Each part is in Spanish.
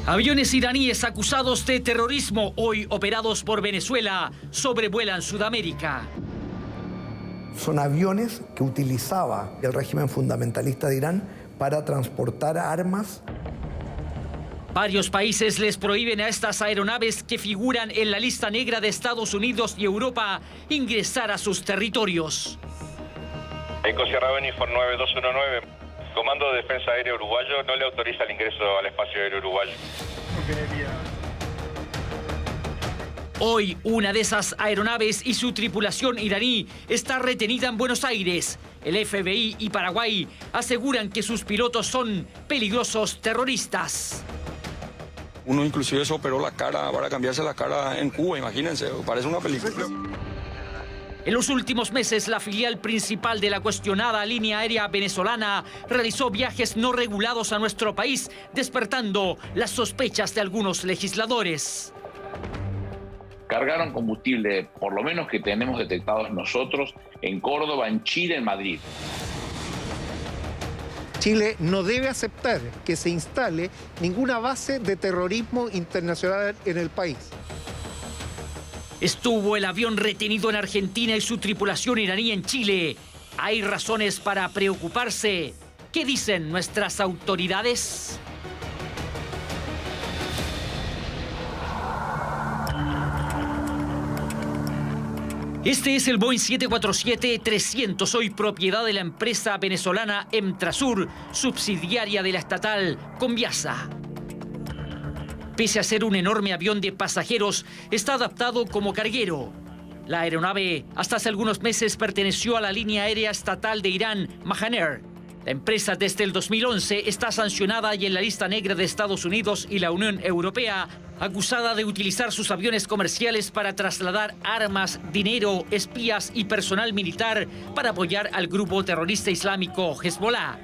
Aviones iraníes acusados de terrorismo, hoy operados por Venezuela, sobrevuelan Sudamérica. Son aviones que utilizaba el régimen fundamentalista de Irán para transportar armas. Varios países les prohíben a estas aeronaves que figuran en la lista negra de Estados Unidos y Europa ingresar a sus territorios. Eco Sierra Benifor 9219. Comando de Defensa Aérea Uruguayo no le autoriza el ingreso al espacio aéreo uruguayo. Hoy, una de esas aeronaves y su tripulación iraní está retenida en Buenos Aires. El FBI y Paraguay aseguran que sus pilotos son peligrosos terroristas. Uno inclusive se operó la cara para cambiarse la cara en Cuba, imagínense, parece una película. En los últimos meses, la filial principal de la cuestionada línea aérea venezolana realizó viajes no regulados a nuestro país, despertando las sospechas de algunos legisladores. Cargaron combustible, por lo menos que tenemos detectados nosotros, en Córdoba, en Chile, en Madrid. Chile no debe aceptar que se instale ninguna base de terrorismo internacional en el país. Estuvo el avión retenido en Argentina y su tripulación iraní en Chile. ¿Hay razones para preocuparse? ¿Qué dicen nuestras autoridades? Este es el Boeing 747-300, hoy propiedad de la empresa venezolana Emtrasur, subsidiaria de la estatal Conviasa. Pese a ser un enorme avión de pasajeros, está adaptado como carguero. La aeronave hasta hace algunos meses perteneció a la línea aérea estatal de Irán, Mahan Air. La empresa desde el 2011 está sancionada y en la lista negra de Estados Unidos y la Unión Europea, acusada de utilizar sus aviones comerciales para trasladar armas, dinero, espías y personal militar para apoyar al grupo terrorista islámico Hezbollah.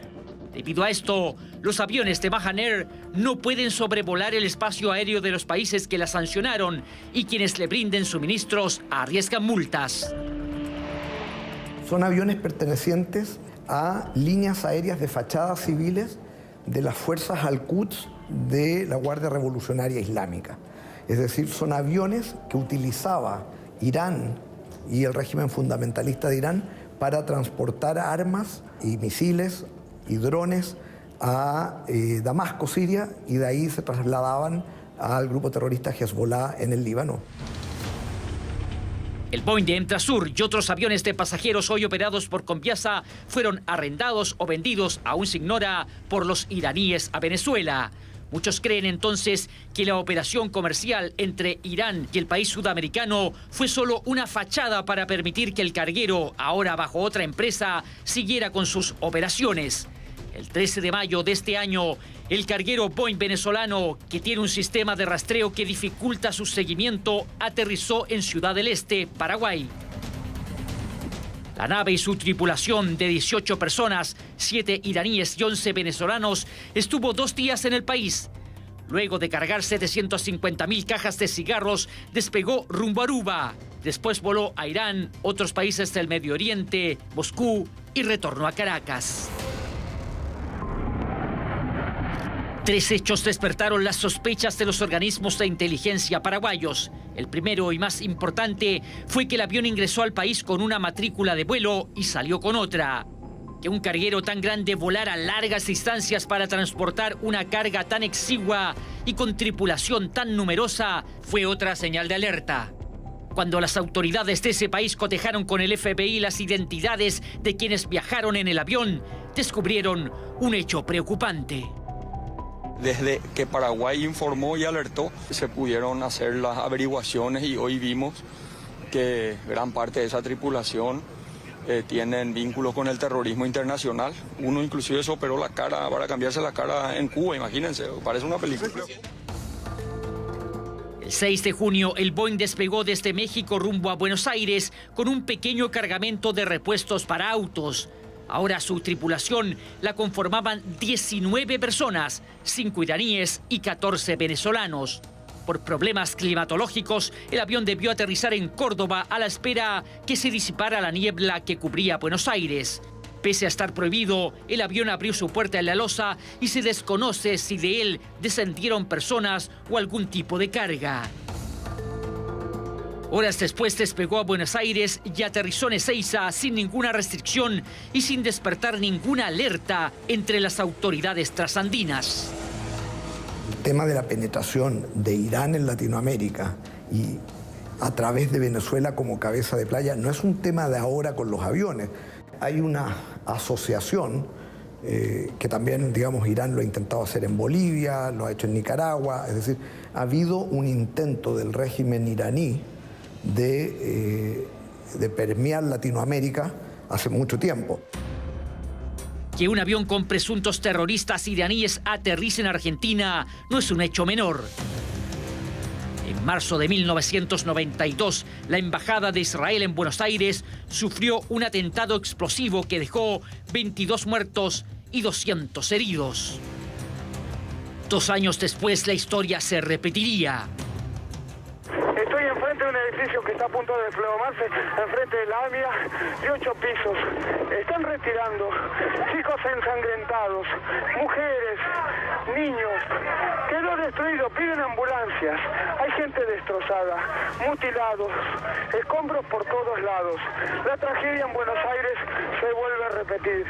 Debido a esto, los aviones de Mahan Air no pueden sobrevolar el espacio aéreo de los países que la sancionaron y quienes le brinden suministros arriesgan multas. Son aviones pertenecientes a líneas aéreas de fachadas civiles de las fuerzas Al-Quds de la Guardia Revolucionaria Islámica. Es decir, son aviones que utilizaba Irán y el régimen fundamentalista de Irán para transportar armas y misiles y drones a Damasco, Siria, y de ahí se trasladaban al grupo terrorista Hezbollah en el Líbano. El Boeing de Emtrasur y otros aviones de pasajeros hoy operados por Conviasa fueron arrendados o vendidos, aún se ignora, por los iraníes a Venezuela. Muchos creen entonces que la operación comercial entre Irán y el país sudamericano fue solo una fachada para permitir que el carguero, ahora bajo otra empresa, siguiera con sus operaciones. El 13 de mayo de este año, el carguero Boeing venezolano, que tiene un sistema de rastreo que dificulta su seguimiento, aterrizó en Ciudad del Este, Paraguay. La nave y su tripulación de 18 personas, 7 iraníes y 11 venezolanos, estuvo 2 días en el país. Luego de cargar 750.000 cajas de cigarros, despegó rumbo a Aruba. Después voló a Irán, otros países del Medio Oriente, Moscú y retornó a Caracas. 3 hechos despertaron las sospechas de los organismos de inteligencia paraguayos. El primero y más importante fue que el avión ingresó al país con una matrícula de vuelo y salió con otra. Que un carguero tan grande volara largas distancias para transportar una carga tan exigua y con tripulación tan numerosa fue otra señal de alerta. Cuando las autoridades de ese país cotejaron con el FBI las identidades de quienes viajaron en el avión, descubrieron un hecho preocupante. Desde que Paraguay informó y alertó, se pudieron hacer las averiguaciones y hoy vimos que gran parte de esa tripulación tienen vínculos con el terrorismo internacional. Uno inclusive se operó la cara para cambiarse la cara en Cuba, imagínense, parece una película. El 6 de junio, el Boeing despegó desde México rumbo a Buenos Aires con un pequeño cargamento de repuestos para autos. Ahora su tripulación la conformaban 19 personas, 5 iraníes y 14 venezolanos. Por problemas climatológicos, el avión debió aterrizar en Córdoba a la espera que se disipara la niebla que cubría Buenos Aires. Pese a estar prohibido, el avión abrió su puerta en la losa y se desconoce si de él descendieron personas o algún tipo de carga. Horas después despegó a Buenos Aires y aterrizó en Ezeiza sin ninguna restricción y sin despertar ninguna alerta entre las autoridades trasandinas. El tema de la penetración de Irán en Latinoamérica y a través de Venezuela como cabeza de playa no es un tema de ahora con los aviones. Hay una asociación que también, digamos, Irán lo ha intentado hacer en Bolivia, lo ha hecho en Nicaragua. Es decir, ha habido un intento del régimen iraní de permear Latinoamérica hace mucho tiempo. Que un avión con presuntos terroristas iraníes aterrice en Argentina no es un hecho menor. En marzo de 1992, la Embajada de Israel en Buenos Aires sufrió un atentado explosivo que dejó 22 muertos y 200 heridos. 2 años después, la historia se repetiría. Estoy enfrente de un edificio que está a punto de desplomarse, enfrente de la AMIA, de 8 pisos. Están retirando chicos ensangrentados, mujeres, niños. Quedó destruido, piden ambulancias. Hay gente destrozada, mutilados, escombros por todos lados. La tragedia en Buenos Aires se vuelve a repetir.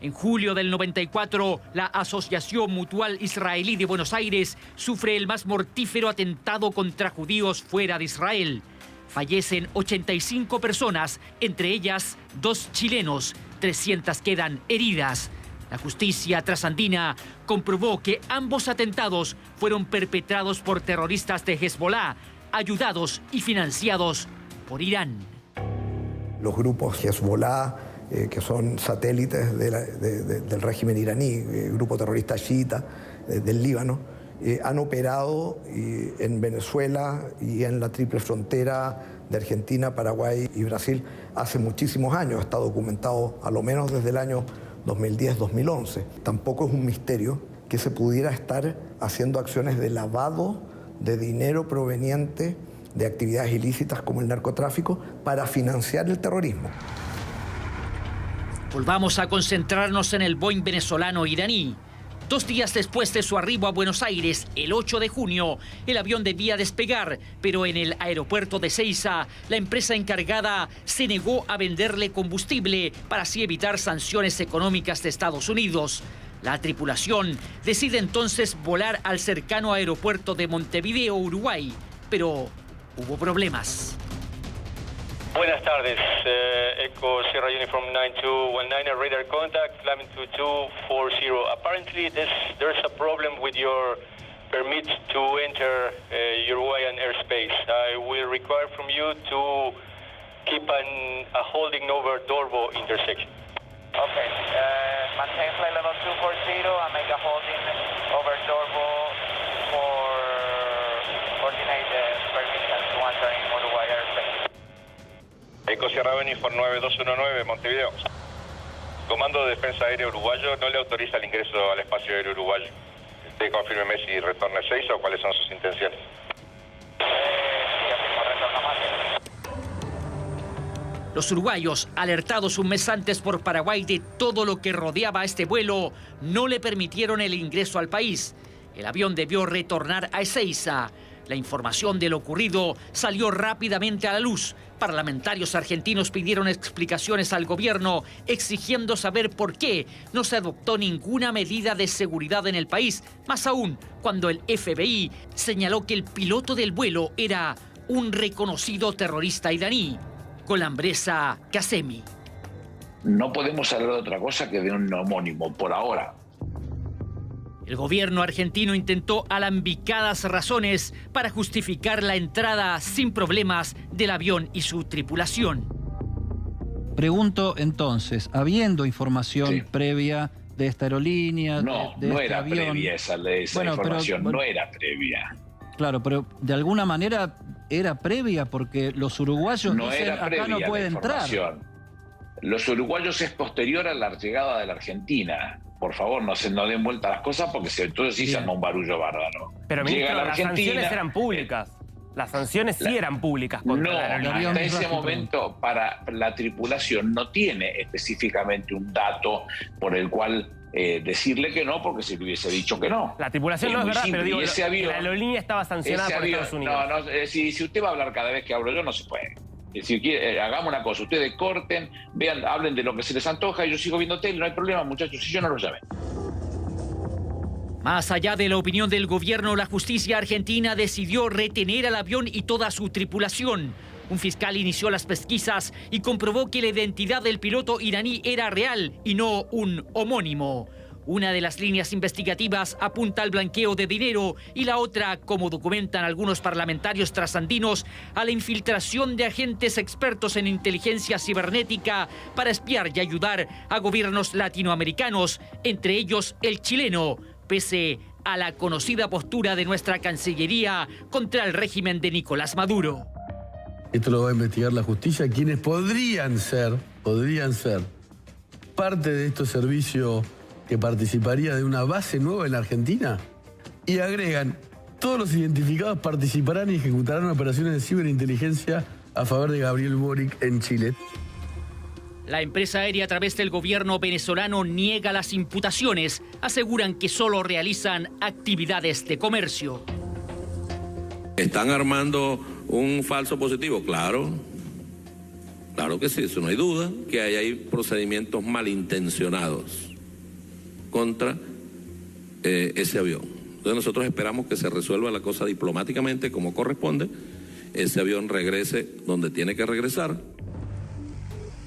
En julio del 94, la Asociación Mutual Israelí de Buenos Aires sufre el más mortífero atentado contra judíos fuera de Israel. Fallecen 85 personas, entre ellas 2 chilenos, 300 quedan heridas. La justicia trasandina comprobó que ambos atentados fueron perpetrados por terroristas de Hezbollah, ayudados y financiados por Irán. Los grupos Hezbollah, que son satélites del régimen iraní, grupo terrorista chiita del Líbano, han operado en Venezuela y en la triple frontera de Argentina, Paraguay y Brasil hace muchísimos años. Está documentado a lo menos desde el año 2010-2011. Tampoco es un misterio que se pudiera estar haciendo acciones de lavado de dinero proveniente de actividades ilícitas como el narcotráfico para financiar el terrorismo. Volvamos a concentrarnos en el Boeing venezolano-iraní. 2 días después de su arribo a Buenos Aires, el 8 de junio, el avión debía despegar, pero en el aeropuerto de Ezeiza, la empresa encargada se negó a venderle combustible para así evitar sanciones económicas de Estados Unidos. La tripulación decide entonces volar al cercano aeropuerto de Montevideo, Uruguay, pero hubo problemas. Buenas tardes, Echo Sierra Uniform 9219, radar contact, climbing to 240. Apparently there's a problem with your permit to enter Uruguayan airspace. I will require from you to keep a holding over Dorbo intersection. Okay, maintain flight level 240 and make a holding over Dorbo for coordinate the permission to enter in Uruguay airspace. Eco Sierra Uniform 9219, Montevideo. Comando de Defensa Aérea Uruguayo no le autoriza el ingreso al espacio aéreo uruguayo. Usted confírmeme si retorna a Ezeiza o cuáles son sus intenciones. Sí, afirmo, retorno más. Los uruguayos, alertados un mes antes por Paraguay de todo lo que rodeaba a este vuelo, no le permitieron el ingreso al país. El avión debió retornar a Ezeiza. La información de lo ocurrido salió rápidamente a la luz. Parlamentarios argentinos pidieron explicaciones al gobierno, exigiendo saber por qué no se adoptó ninguna medida de seguridad en el país, más aún cuando el FBI señaló que el piloto del vuelo era un reconocido terrorista iraní, Golamreza Qasemi. No podemos hablar de otra cosa que de un homónimo, por ahora. El gobierno argentino intentó alambicadas razones para justificar la entrada sin problemas del avión y su tripulación. Pregunto entonces, habiendo información previa de esta aerolínea, no este era avión, previa esa información, no era previa. Claro, pero de alguna manera era previa porque los uruguayos no dicen, era previa acá no pueden entrar. Los uruguayos es posterior a la llegada de la Argentina. Por favor, no den vuelta las cosas porque entonces sí se arma un barullo bárbaro. Pero ministro, las sanciones eran públicas. Las sanciones sí eran públicas contra la aerolínea. Hasta ese momento para la tripulación no tiene específicamente un dato por el cual decirle que no, porque se le hubiese dicho que no. La tripulación no es verdad, simple. pero digo, ese avión, la aerolínea estaba sancionada por Estados Unidos. Si usted va a hablar cada vez que hablo yo, no se puede. Si quiere, hagamos una cosa, ustedes corten, vean, hablen de lo que se les antoja y yo sigo viendo tele, no hay problema, muchachos, si yo no los llamé. Más allá de la opinión del gobierno, la justicia argentina decidió retener al avión y toda su tripulación. Un fiscal inició las pesquisas y comprobó que la identidad del piloto iraní era real y no un homónimo. Una de las líneas investigativas apunta al blanqueo de dinero y la otra, como documentan algunos parlamentarios trasandinos, a la infiltración de agentes expertos en inteligencia cibernética para espiar y ayudar a gobiernos latinoamericanos, entre ellos el chileno, pese a la conocida postura de nuestra Cancillería contra el régimen de Nicolás Maduro. Esto lo va a investigar la justicia, quienes podrían ser parte de este servicio que participaría de una base nueva en la Argentina. Y agregan, todos los identificados participarán y ejecutarán operaciones de ciberinteligencia a favor de Gabriel Boric en Chile. La empresa aérea, a través del gobierno venezolano, niega las imputaciones. Aseguran que solo realizan actividades de comercio. ¿Están armando un falso positivo? Claro que sí, eso no hay duda, que hay procedimientos malintencionados contra ese avión. Entonces nosotros esperamos que se resuelva la cosa diplomáticamente como corresponde, ese avión regrese donde tiene que regresar.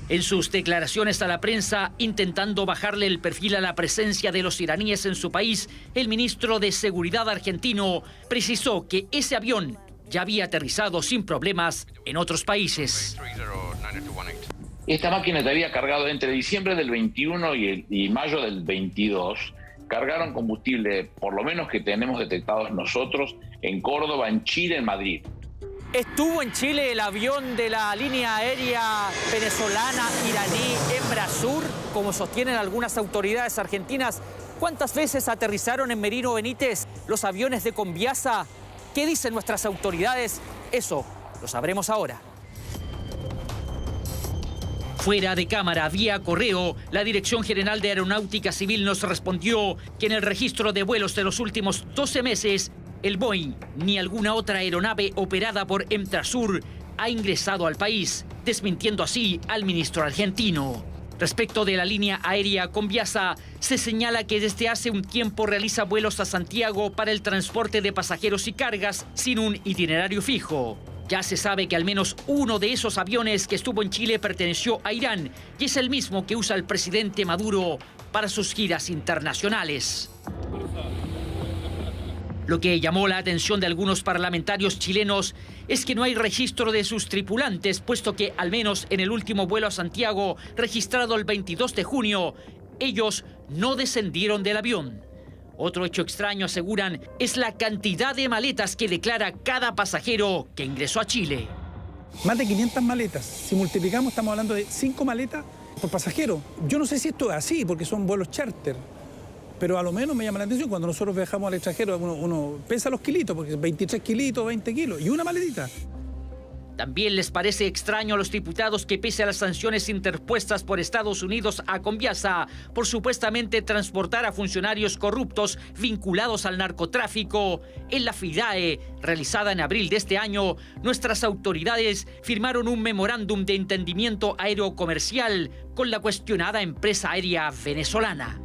En sus declaraciones a la prensa, intentando bajarle el perfil a la presencia de los iraníes en su país, el ministro de Seguridad argentino precisó que ese avión ya había aterrizado sin problemas en otros países. Esta máquina te había cargado entre diciembre del 21 y mayo del 22. Cargaron combustible, por lo menos que tenemos detectados nosotros, en Córdoba, en Chile, en Madrid. ¿Estuvo en Chile el avión de la línea aérea venezolana iraní Embraer, como sostienen algunas autoridades argentinas? ¿Cuántas veces aterrizaron en Merino Benítez los aviones de Conviasa? ¿Qué dicen nuestras autoridades? Eso lo sabremos ahora. Fuera de cámara, vía correo, la Dirección General de Aeronáutica Civil nos respondió que en el registro de vuelos de los últimos 12 meses, el Boeing ni alguna otra aeronave operada por Emtrasur ha ingresado al país, desmintiendo así al ministro argentino. Respecto de la línea aérea Conviasa, se señala que desde hace un tiempo realiza vuelos a Santiago para el transporte de pasajeros y cargas sin un itinerario fijo. Ya se sabe que al menos uno de esos aviones que estuvo en Chile perteneció a Irán y es el mismo que usa el presidente Maduro para sus giras internacionales. Lo que llamó la atención de algunos parlamentarios chilenos es que no hay registro de sus tripulantes, puesto que al menos en el último vuelo a Santiago, registrado el 22 de junio, ellos no descendieron del avión. Otro hecho extraño, aseguran, es la cantidad de maletas que declara cada pasajero que ingresó a Chile. Más de 500 maletas. Si multiplicamos, estamos hablando de 5 maletas por pasajero. Yo no sé si esto es así, porque son vuelos charter. Pero a lo menos me llama la atención cuando nosotros viajamos al extranjero, uno pesa los kilitos, porque 23 kilitos, 20 kilos, y una maletita. También les parece extraño a los diputados que, pese a las sanciones interpuestas por Estados Unidos a Conviasa por supuestamente transportar a funcionarios corruptos vinculados al narcotráfico, en la FIDAE, realizada en abril de este año, nuestras autoridades firmaron un memorándum de entendimiento aerocomercial con la cuestionada empresa aérea venezolana.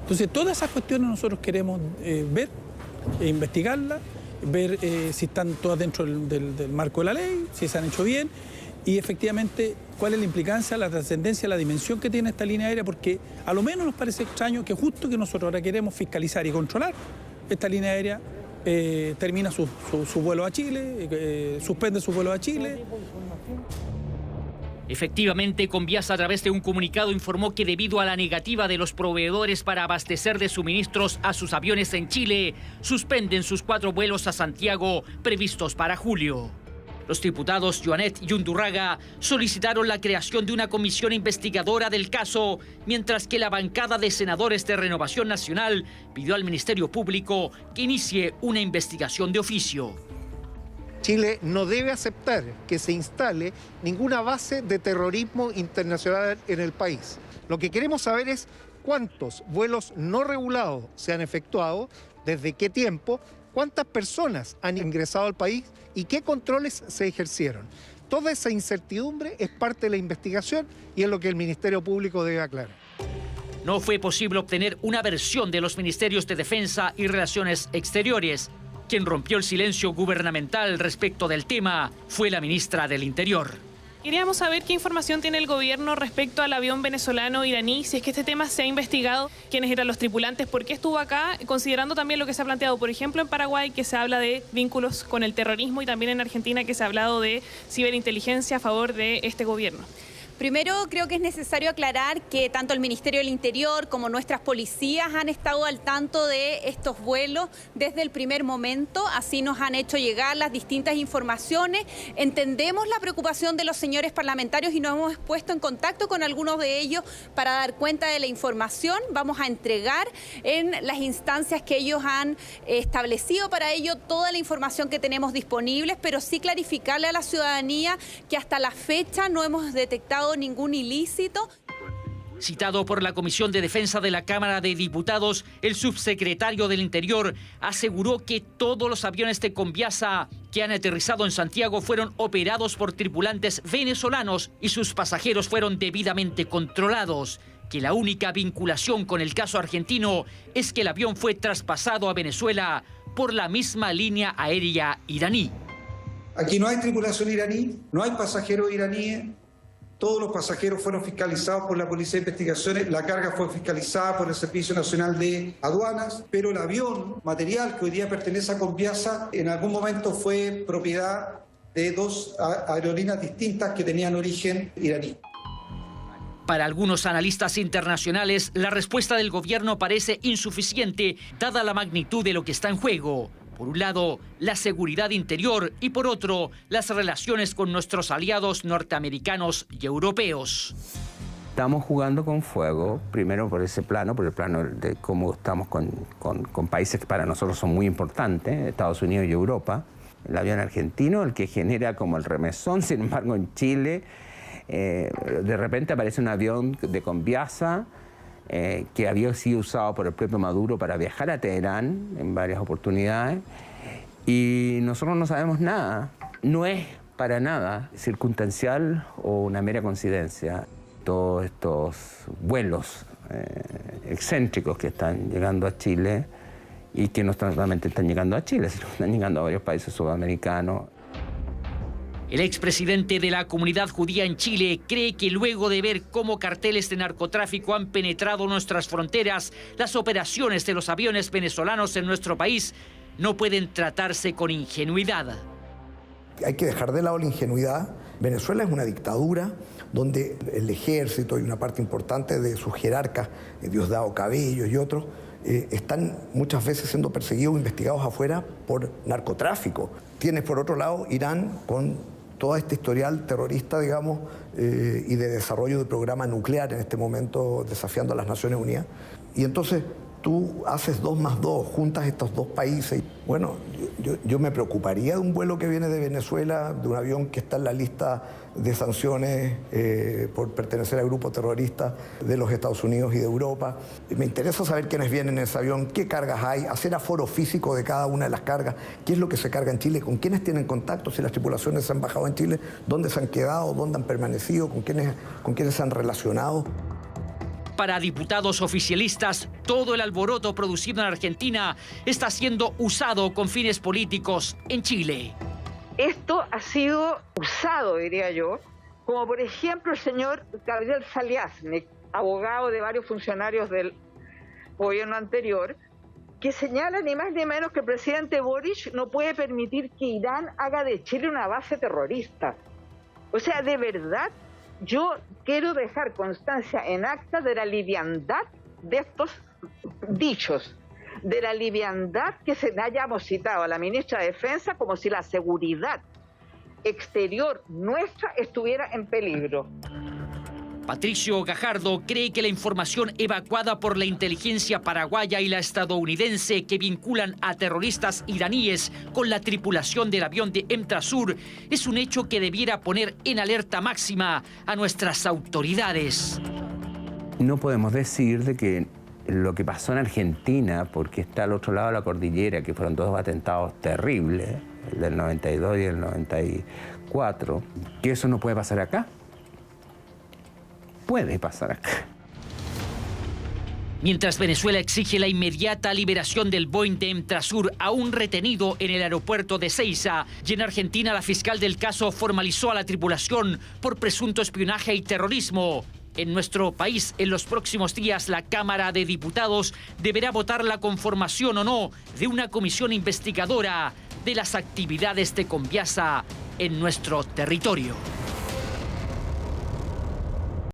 Entonces, todas esas cuestiones nosotros queremos ver, investigarlas, ver si están todas dentro del marco de la ley, si se han hecho bien y efectivamente cuál es la implicancia, la trascendencia, la dimensión que tiene esta línea aérea, porque a lo menos nos parece extraño que justo que nosotros ahora queremos fiscalizar y controlar, esta línea aérea termina su vuelo a Chile, suspende su vuelo a Chile. Efectivamente, Conviasa, a través de un comunicado, informó que debido a la negativa de los proveedores para abastecer de suministros a sus aviones en Chile, suspenden sus 4 vuelos a Santiago previstos para julio. Los diputados Joanet y Undurraga solicitaron la creación de una comisión investigadora del caso, mientras que la bancada de senadores de Renovación Nacional pidió al Ministerio Público que inicie una investigación de oficio. Chile no debe aceptar que se instale ninguna base de terrorismo internacional en el país. Lo que queremos saber es cuántos vuelos no regulados se han efectuado, desde qué tiempo, cuántas personas han ingresado al país y qué controles se ejercieron. Toda esa incertidumbre es parte de la investigación y es lo que el Ministerio Público debe aclarar. No fue posible obtener una versión de los Ministerios de Defensa y Relaciones Exteriores. Quien rompió el silencio gubernamental respecto del tema fue la ministra del Interior. Queríamos saber qué información tiene el gobierno respecto al avión venezolano-iraní, si es que este tema se ha investigado, quiénes eran los tripulantes, por qué estuvo acá, considerando también lo que se ha planteado, por ejemplo, en Paraguay, que se habla de vínculos con el terrorismo, y también en Argentina, que se ha hablado de ciberinteligencia a favor de este gobierno. Primero, creo que es necesario aclarar que tanto el Ministerio del Interior como nuestras policías han estado al tanto de estos vuelos desde el primer momento. Así nos han hecho llegar las distintas informaciones. Entendemos la preocupación de los señores parlamentarios y nos hemos puesto en contacto con algunos de ellos para dar cuenta de la información. Vamos a entregar en las instancias que ellos han establecido para ello toda la información que tenemos disponibles, pero sí clarificarle a la ciudadanía que hasta la fecha no hemos detectado ningún ilícito. Citado por la Comisión de Defensa de la Cámara de Diputados, el subsecretario del Interior aseguró que todos los aviones de Conviasa que han aterrizado en Santiago fueron operados por tripulantes venezolanos y sus pasajeros fueron debidamente controlados, que la única vinculación con el caso argentino es que el avión fue traspasado a Venezuela por la misma línea aérea iraní. Aquí no hay tripulación iraní, no hay pasajeros iraníes. Todos los pasajeros fueron fiscalizados por la Policía de Investigaciones, la carga fue fiscalizada por el Servicio Nacional de Aduanas, pero el avión material que hoy día pertenece a Conviasa en algún momento fue propiedad de dos aerolíneas distintas que tenían origen iraní. Para algunos analistas internacionales, la respuesta del gobierno parece insuficiente, dada la magnitud de lo que está en juego. Por un lado, la seguridad interior y por otro, las relaciones con nuestros aliados norteamericanos y europeos. Estamos jugando con fuego, primero por ese plano, por el plano de cómo estamos con países que para nosotros son muy importantes, Estados Unidos y Europa. El avión argentino, el que genera como el remesón, sin embargo en Chile, de repente aparece un avión de Conviasa, que había sido usado por el propio Maduro para viajar a Teherán en varias oportunidades, y nosotros no sabemos nada. No es para nada circunstancial o una mera coincidencia. Todos estos vuelos excéntricos que están llegando a Chile y que no solamente están llegando a Chile, sino que están llegando a varios países sudamericanos. El expresidente de la comunidad judía en Chile cree que luego de ver cómo carteles de narcotráfico han penetrado nuestras fronteras, las operaciones de los aviones venezolanos en nuestro país no pueden tratarse con ingenuidad. Hay que dejar de lado la ingenuidad. Venezuela es una dictadura donde el ejército y una parte importante de sus jerarcas, Diosdado Cabello y otros, están muchas veces siendo perseguidos o investigados afuera por narcotráfico. Tienes por otro lado Irán con todo este historial terrorista, digamos, y de desarrollo de programa nuclear en este momento, desafiando a las Naciones Unidas. Y entonces tú haces 2 más 2, juntas estos dos países. Bueno, yo me preocuparía de un vuelo que viene de Venezuela, de un avión que está en la lista de sanciones por pertenecer al grupo terrorista de los Estados Unidos y de Europa. Me interesa saber quiénes vienen en ese avión, qué cargas hay, hacer aforo físico de cada una de las cargas, qué es lo que se carga en Chile, con quiénes tienen contacto, si las tripulaciones se han bajado en Chile, dónde se han quedado, dónde han permanecido, con quiénes se han relacionado. Para diputados oficialistas, todo el alboroto producido en Argentina está siendo usado con fines políticos en Chile. Esto ha sido usado, diría yo, como por ejemplo el señor Gabriel Saliasnik, abogado de varios funcionarios del gobierno anterior, que señala ni más ni menos que el presidente Boric no puede permitir que Irán haga de Chile una base terrorista. O sea, de verdad, yo quiero dejar constancia en acta de la liviandad de estos dichos, de la liviandad que se hayamos citado a la ministra de Defensa como si la seguridad exterior nuestra estuviera en peligro. Patricio Gajardo cree que la información evacuada por la inteligencia paraguaya y la estadounidense que vinculan a terroristas iraníes con la tripulación del avión de Emtrasur es un hecho que debiera poner en alerta máxima a nuestras autoridades. No podemos decir de que lo que pasó en Argentina, porque está al otro lado de la cordillera, que fueron dos atentados terribles, el del 92 y el 94, que eso no puede pasar acá. Puede pasar acá. Mientras Venezuela exige la inmediata liberación del Boeing de Emtrasur aún retenido en el aeropuerto de Seiza, y en Argentina la fiscal del caso formalizó a la tripulación por presunto espionaje y terrorismo. En nuestro país, en los próximos días, la Cámara de Diputados deberá votar la conformación o no de una comisión investigadora de las actividades de Conviasa en nuestro territorio.